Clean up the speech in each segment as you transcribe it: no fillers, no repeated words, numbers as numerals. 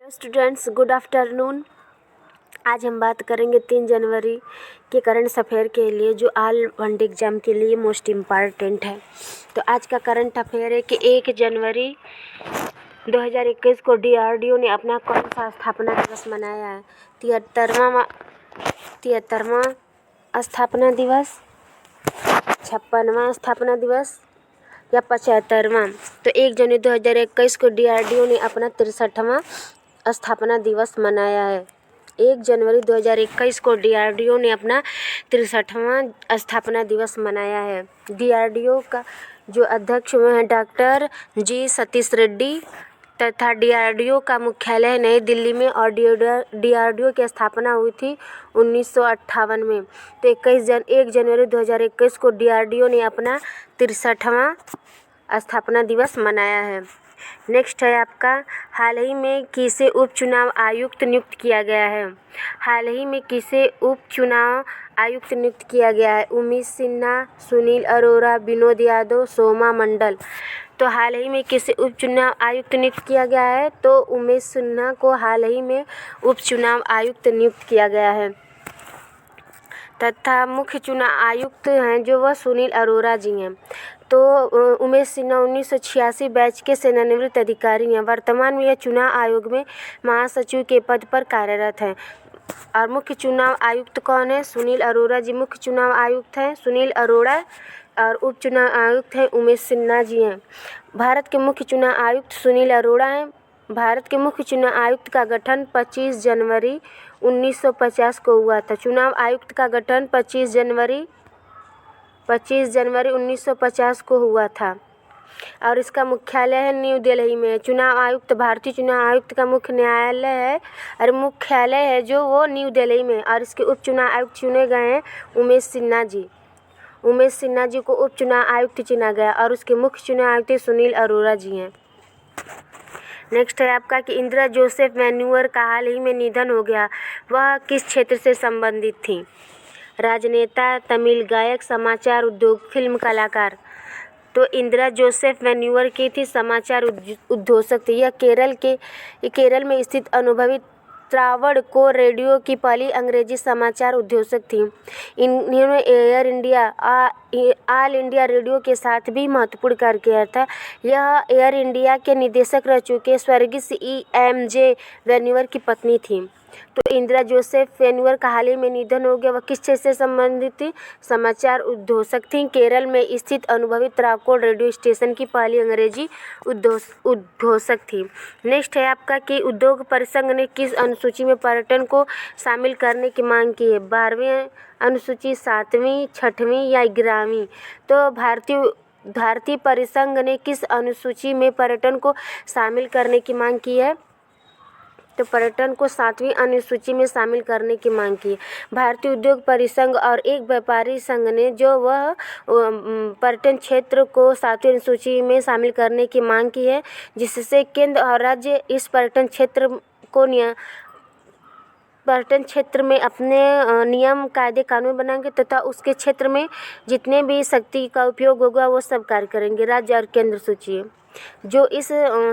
Students, good afternoon. आज हम बात करेंगे 3 जनवरी के करंट अफेयर के लिए, जो ऑल वनडे एग्ज़ाम के लिए मोस्ट इम्पॉर्टेंट है। तो आज का करंट अफेयर है कि 1 जनवरी 2021 को DRDO ने अपना कौन सा स्थापना दिवस मनाया है? 73वां स्थापना दिवस, 56वां स्थापना दिवस या 75वां? तो 1 जनवरी 2021 को DRDO ने अपना 63वां स्थापना दिवस मनाया है। 1 जनवरी 2021 को DRDO ने अपना 63वां स्थापना दिवस मनाया है। DRDO का जो अध्यक्ष हुए हैं डॉक्टर जी सतीश रेड्डी, तथा DRDO का मुख्यालय नई दिल्ली में, और DRDO की स्थापना हुई थी 1958 में। तो 1 जनवरी 2021 को DRDO ने अपना 63वां स्थापना दिवस मनाया है। नेक्स्ट है आपका, हाल ही में किसे उप चुनाव आयुक्त नियुक्त किया गया है? हाल ही में किसे उप चुनाव आयुक्त नियुक्त किया गया है? उमेश सिन्हा, सुनील अरोड़ा, विनोद यादव, सोमा मंडल। तो हाल ही में किसे उप चुनाव आयुक्त नियुक्त किया गया है? तो उमेश सिन्हा को हाल ही में उप चुनाव आयुक्त नियुक्त किया गया है। तथा मुख्य चुनाव आयुक्त हैं जो वह सुनील अरोड़ा जी हैं। तो उमेश सिन्हा 1986 बैच के सेवानिवृत्त अधिकारी हैं। वर्तमान में यह चुनाव आयोग में महासचिव के पद पर कार्यरत हैं। और मुख्य चुनाव आयुक्त कौन है? सुनील अरोड़ा जी मुख्य चुनाव आयुक्त हैं, सुनील अरोड़ा। और उप चुनाव आयुक्त हैं उमेश सिन्हा जी हैं। भारत के मुख्य चुनाव आयुक्त सुनील अरोड़ा हैं। भारत के मुख्य चुनाव आयुक्त का गठन 25 जनवरी 1950 को हुआ था। चुनाव आयुक्त का गठन 25 जनवरी 1950 को हुआ था, और इसका मुख्यालय है न्यू दिल्ली में। चुनाव आयुक्त, भारतीय चुनाव आयुक्त का मुख्य न्यायालय है और मुख्यालय है जो वो न्यू दिल्ली में। और इसके उप चुनाव आयुक्त चुने गए हैं उमेश सिन्हा जी। उमेश सिन्हा जी को उप चुनाव आयुक्त चुना गया, और उसके मुख्य चुनाव आयुक्त सुनील अरोड़ा जी हैं। नेक्स्ट है आपका कि इंदिरा जोसेफ मैन्यूअर का हाल ही में निधन हो गया। वह किस क्षेत्र से संबंधित थी? राजनेता, तमिल गायक, समाचार उद्योग, फिल्म कलाकार। तो इंदिरा जोसेफ मैन्यूअर की थी समाचार उद्घोषक थी। यह केरल में स्थित अनुभवी त्रावणकोर रेडियो की पहली अंग्रेजी समाचार उद्घोषक थी। इन्होंने air India, all India radio के साथ भी महत्वपूर्ण कार्य किया था। यह एयर इंडिया के निदेशक रह चुके स्वर्गीय EMJ मैन्यूअर की पत्नी थी। तो इंदिरा जोसेफ मैन्यूअर का हाल ही में निधन हो गया। वह किस क्षेत्र से संबंधित थी? समाचार उद्घोषक थी। केरल में स्थित अनुभवी त्रावणकोर रेडियो स्टेशन की पहली अंग्रेजी उद्घोषक थी। नेक्स्ट है आपका कि उद्योग परिसंघ ने किस अनुसूची में पर्यटन को शामिल करने की मांग की है? 12वीं अनुसूची, 7वीं, 6वीं या 11वीं? तो भारतीय परिसंघ ने किस अनुसूची में पर्यटन को शामिल करने की मांग की है? तो पर्यटन को 7वीं अनुसूची में शामिल करने की मांग की। भारतीय उद्योग परिसंघ और एक व्यापारी संघ ने जो वह पर्यटन क्षेत्र को 7वीं अनुसूची में शामिल करने की मांग की है, जिससे केंद्र और राज्य इस पर्यटन क्षेत्र में अपने नियम, कायदे, कानून बनाएंगे, तथा उसके क्षेत्र में जितने भी शक्ति का उपयोग होगा वो सब कार्य करेंगे। राज्य और केंद्र सूची जो इस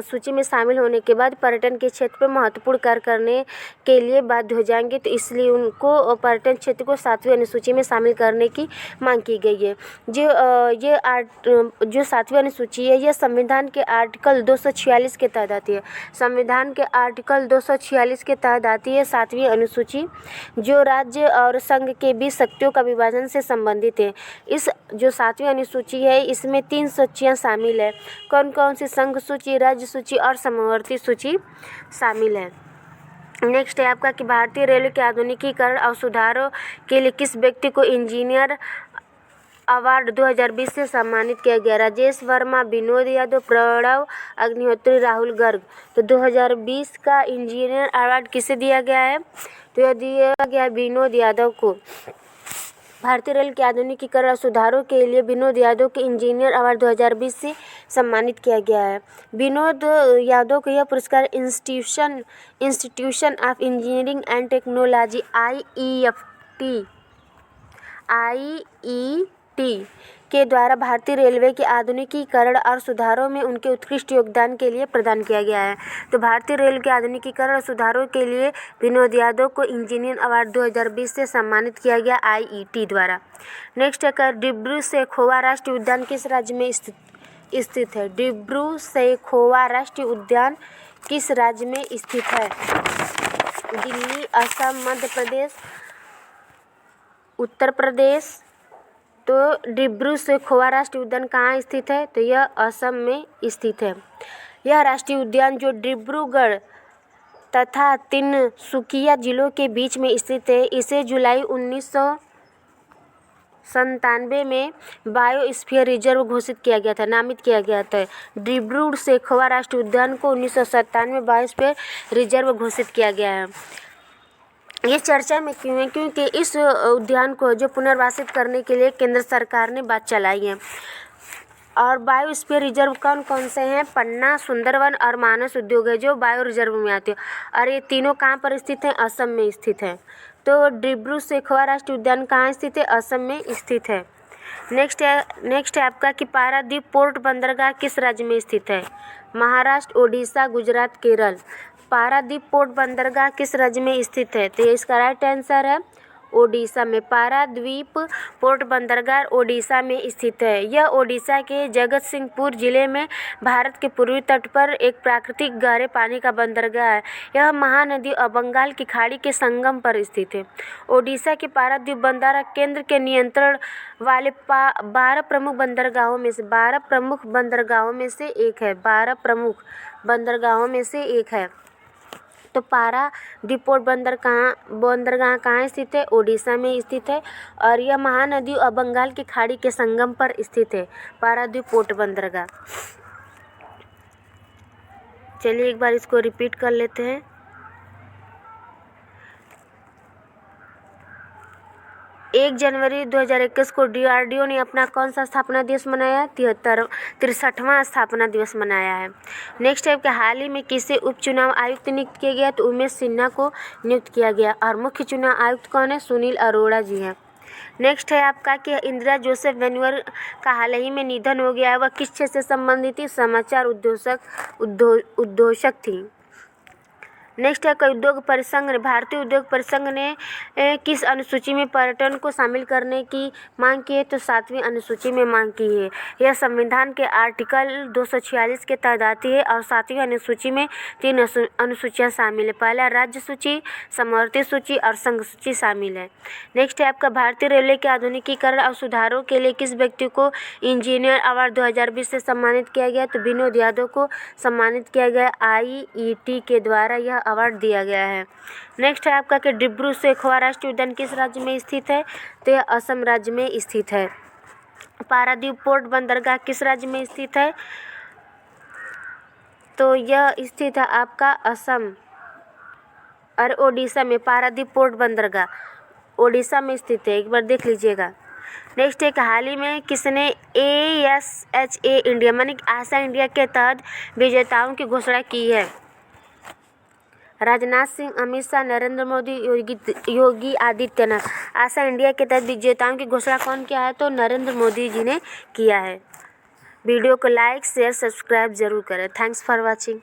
सूची में शामिल होने के बाद पर्यटन के क्षेत्र पर महत्वपूर्ण कार्य करने के लिए बाध्य हो जाएंगे, तो इसलिए उनको पर्यटन क्षेत्र को 7वीं अनुसूची में शामिल करने की मांग की गई है। जो 7वीं अनुसूची है, यह संविधान के आर्टिकल 246 के तहत आती है। संविधान के आर्टिकल 246 के तहत आती है 7वीं अनुसूची, जो राज्य और संघ के बीच शक्तियों का विभाजन से संबंधित है। इस जो 7वीं अनुसूची है, इसमें 3 सूचियाँ शामिल है। कौन कौन सी? संघ सूची, राज्य सूची और समवर्ती सूची शामिल है। नेक्स्ट है आपका कि भारतीय रेलवे के आधुनिकीकरण और सुधारों के लिए किस व्यक्ति को इंजीनियर अवार्ड 2020 से सम्मानित किया गया? राजेश वर्मा, विनोद यादव, प्रणव अग्निहोत्री, राहुल गर्ग। तो 2020 का इंजीनियर अवार्ड किसे दिया गया है? तो यह दिया गया विनोद यादव को। भारतीय रेल के आधुनिकीकरण और सुधारों के लिए विनोद यादव के इंजीनियर अवार्ड 2020 से सम्मानित किया गया है। विनोद यादव को यह पुरस्कार institution of engineering and technology IET के द्वारा भारतीय रेलवे के आधुनिकीकरण और सुधारों में उनके उत्कृष्ट योगदान के लिए प्रदान किया गया है। तो भारतीय रेल के आधुनिकीकरण और सुधारों के लिए विनोद यादव को इंजीनियर अवार्ड 2020 से सम्मानित किया गया IET द्वारा। नेक्स्ट है डिब्रू-सैखोवा राष्ट्रीय उद्यान किस राज्य में स्थित है? डिब्रू-सैखोवा राष्ट्रीय उद्यान किस राज्य में स्थित है? दिल्ली, असम, मध्य प्रदेश, उत्तर प्रदेश। तो डिब्रू-सैखोवा राष्ट्रीय उद्यान कहाँ स्थित है? तो यह असम में स्थित है। यह राष्ट्रीय उद्यान जो डिब्रूगढ़ तथा तिनसुकिया जिलों के बीच में स्थित है, इसे जुलाई 1997 में बायोस्फीयर रिजर्व घोषित किया गया था, नामित किया गया था। डिब्रू-सैखोवा राष्ट्रीय उद्यान को 1997 में बायोस्फीयर रिजर्व घोषित किया गया है। ये चर्चा में क्यों है? क्योंकि इस उद्यान को जो पुनर्वासित करने के लिए केंद्र सरकार ने बात चलाई है। और बायोस्फीयर रिजर्व कौन कौन से हैं? पन्ना, सुंदरवन और मानस उद्योग है जो बायो रिजर्व में आते हैं। और ये तीनों कहाँ पर स्थित हैं? असम में स्थित है। तो डिब्रू-सैखोवा राष्ट्रीय उद्यान कहाँ स्थित है? असम में स्थित है। नेक्स्ट है आपका कि पारादीप पोर्ट बंदरगाह किस राज्य में स्थित है? महाराष्ट्र, ओडिशा, गुजरात, केरल। पारादीप पोर्ट बंदरगाह किस राज्य में स्थित है? तो इसका राइट आंसर है ओडिशा में। पारादीप पोर्ट बंदरगाह ओडिशा में स्थित है। यह ओडिशा के जगतसिंहपुर जिले में भारत के पूर्वी तट पर एक प्राकृतिक गहरे पानी का बंदरगाह है। यह महानदी और बंगाल की खाड़ी के संगम पर स्थित है। ओडिशा के पारादीप बंदरगाह केंद्र के नियंत्रण वाले 12 प्रमुख बंदरगाहों में से 12 प्रमुख बंदरगाहों में से एक है। 12 प्रमुख बंदरगाहों में से एक है। तो पारादीप पोर्ट बंदरगाह कहाँ स्थित है? ओडिशा में स्थित है। और यह महानदी और बंगाल की खाड़ी के संगम पर स्थित है, पारादीप पोर्ट बंदरगाह। चलिए एक बार इसको रिपीट कर लेते हैं। 1 जनवरी 2021 को DRDO ने अपना कौन सा स्थापना दिवस मनाया? 63वां स्थापना दिवस मनाया है। नेक्स्ट है कि हाल ही में किसे उपचुनाव आयुक्त नियुक्त किया गया? तो उमेश सिन्हा को नियुक्त किया गया। और मुख्य चुनाव आयुक्त कौन है? सुनील अरोड़ा जी हैं। नेक्स्ट है आपका कि इंदिरा जोसेफ वेन्वर का हाल ही में निधन हो गया है। वह किस क्षेत्र से संबंधित थी? समाचार उद्घोषक थी। नेक्स्ट है उद्योग परिसंघ ने भारतीय उद्योग परिसंघ ने किस अनुसूची में पर्यटन को शामिल करने की मांग की है? तो 7वीं अनुसूची में मांग की है। यह संविधान के आर्टिकल 246 के तहत आती है। और 7वीं अनुसूची में 3 अनुसूचियाँ शामिल है। पहला राज्य सूची, समवर्ती सूची और संघ सूची शामिल है। नेक्स्ट है आपका भारतीय रेलवे के आधुनिकीकरण और सुधारों के लिए किस व्यक्ति को इंजीनियर अवार्ड 2020 से सम्मानित किया गया? तो विनोद यादव को सम्मानित किया गया। IET के द्वारा यह अवार्ड दिया गया है। नेक्स्ट है आपका कि डिब्रू-सैखोवा राष्ट्रीय उद्यान किस राज्य में स्थित है? तो यह असम राज्य में स्थित है। पारादीप पोर्ट बंदरगाह किस राज्य में स्थित है? तो यह स्थित है आपका असम और ओडिशा में। पारादीप पोर्ट बंदरगाह ओडिशा में स्थित है, एक बार देख लीजिएगा। नेक्स्ट है कि हाल ही में किसने ASHA इंडिया मानी आशा इंडिया के तहत विजेताओं की घोषणा की है? राजनाथ सिंह, अमित शाह, नरेंद्र मोदी, योगी आदित्यनाथ। आशा इंडिया के तहत विजेताओं की घोषणा कौन किया है? तो नरेंद्र मोदी जी ने किया है। वीडियो को लाइक, शेयर, सब्सक्राइब जरूर करें। Thanks for watching.